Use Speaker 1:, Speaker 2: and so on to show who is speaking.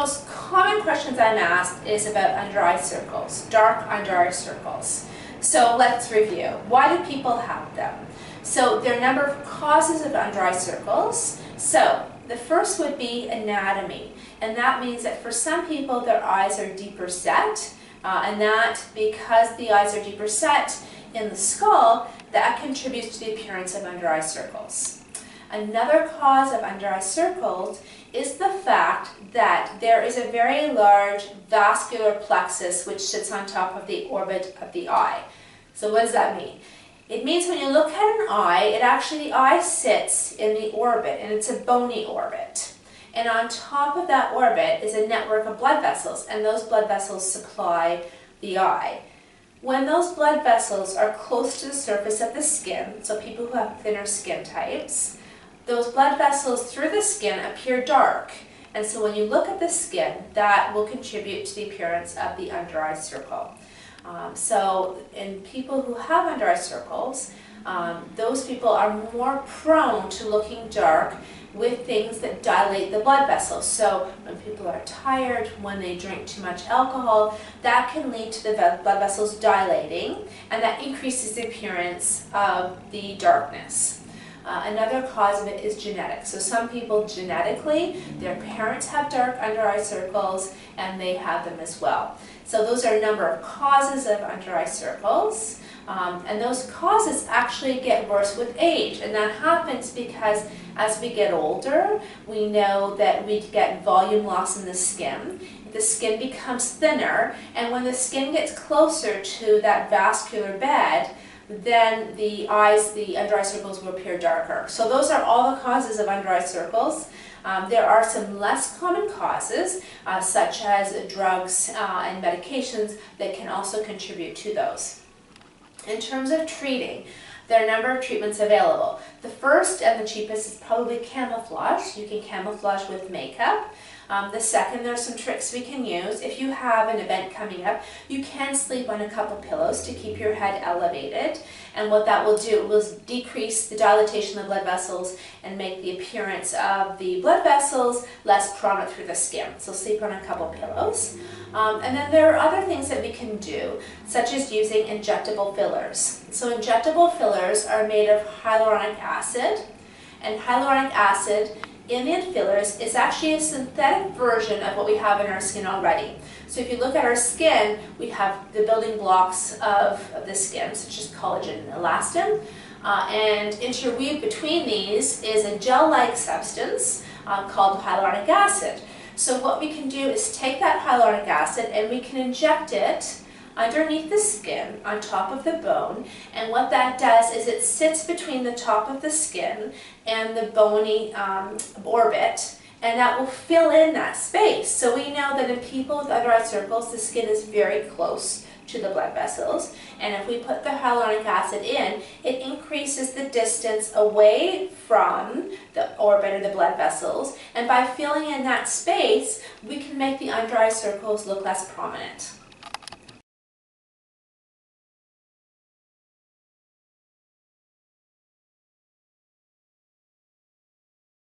Speaker 1: most common questions I'm asked is about under eye circles, dark under eye circles. So let's review. Why do people have them? So there are a number of causes of under eye circles. So the first would be anatomy, and that means that for some people their eyes are deeper set, and that because the eyes are deeper set in the skull, that contributes to the appearance of under eye circles. Another cause of under eye circles is the fact that there is a very large vascular plexus which sits on top of the orbit of the eye. So what does that mean? It means when you look at an eye, the eye sits in the orbit, and it's a bony orbit. And on top of that orbit is a network of blood vessels, and those blood vessels supply the eye. When those blood vessels are close to the surface of the skin, so people who have thinner skin types, those blood vessels through the skin appear dark. And so when you look at the skin, that will contribute to the appearance of the under eye circle. So in people who have under eye circles, those people are more prone to looking dark with things that dilate the blood vessels. So when people are tired, when they drink too much alcohol, that can lead to the blood vessels dilating, and that increases the appearance of the darkness. Another cause of it is genetics. So some people genetically, their parents have dark under eye circles, and they have them as well. So those are a number of causes of under eye circles, and those causes actually get worse with age, and that happens because as we get older, we know that we get volume loss in the skin. The skin becomes thinner, and when the skin gets closer to that vascular bed, then the under eye circles will appear darker. So those are all the causes of under eye circles. There are some less common causes, such as drugs and medications, that can also contribute to those. In terms of treating, there are a number of treatments available. The first and the cheapest is probably camouflage. You can camouflage with makeup. The second, there are some tricks we can use. If you have an event coming up, you can sleep on a couple pillows to keep your head elevated. And what that will do will decrease the dilatation of blood vessels and make the appearance of the blood vessels less prominent through the skin. So sleep on a couple pillows. And then there are other things that we can do, such as using injectable fillers. So injectable fillers are made of hyaluronic acid, and hyaluronic acid in the fillers is actually a synthetic version of what we have in our skin already. So if you look at our skin, we have the building blocks of the skin, such as collagen and elastin, and interweaved between these is a gel-like substance called hyaluronic acid. So what we can do is take that hyaluronic acid and we can inject it underneath the skin, on top of the bone, and what that does is it sits between the top of the skin and the bony orbit, and that will fill in that space. So we know that in people with under eye circles, the skin is very close to the blood vessels, and if we put the hyaluronic acid in, it increases the distance away from the orbit or the blood vessels, and by filling in that space, we can make the under eye circles look less prominent.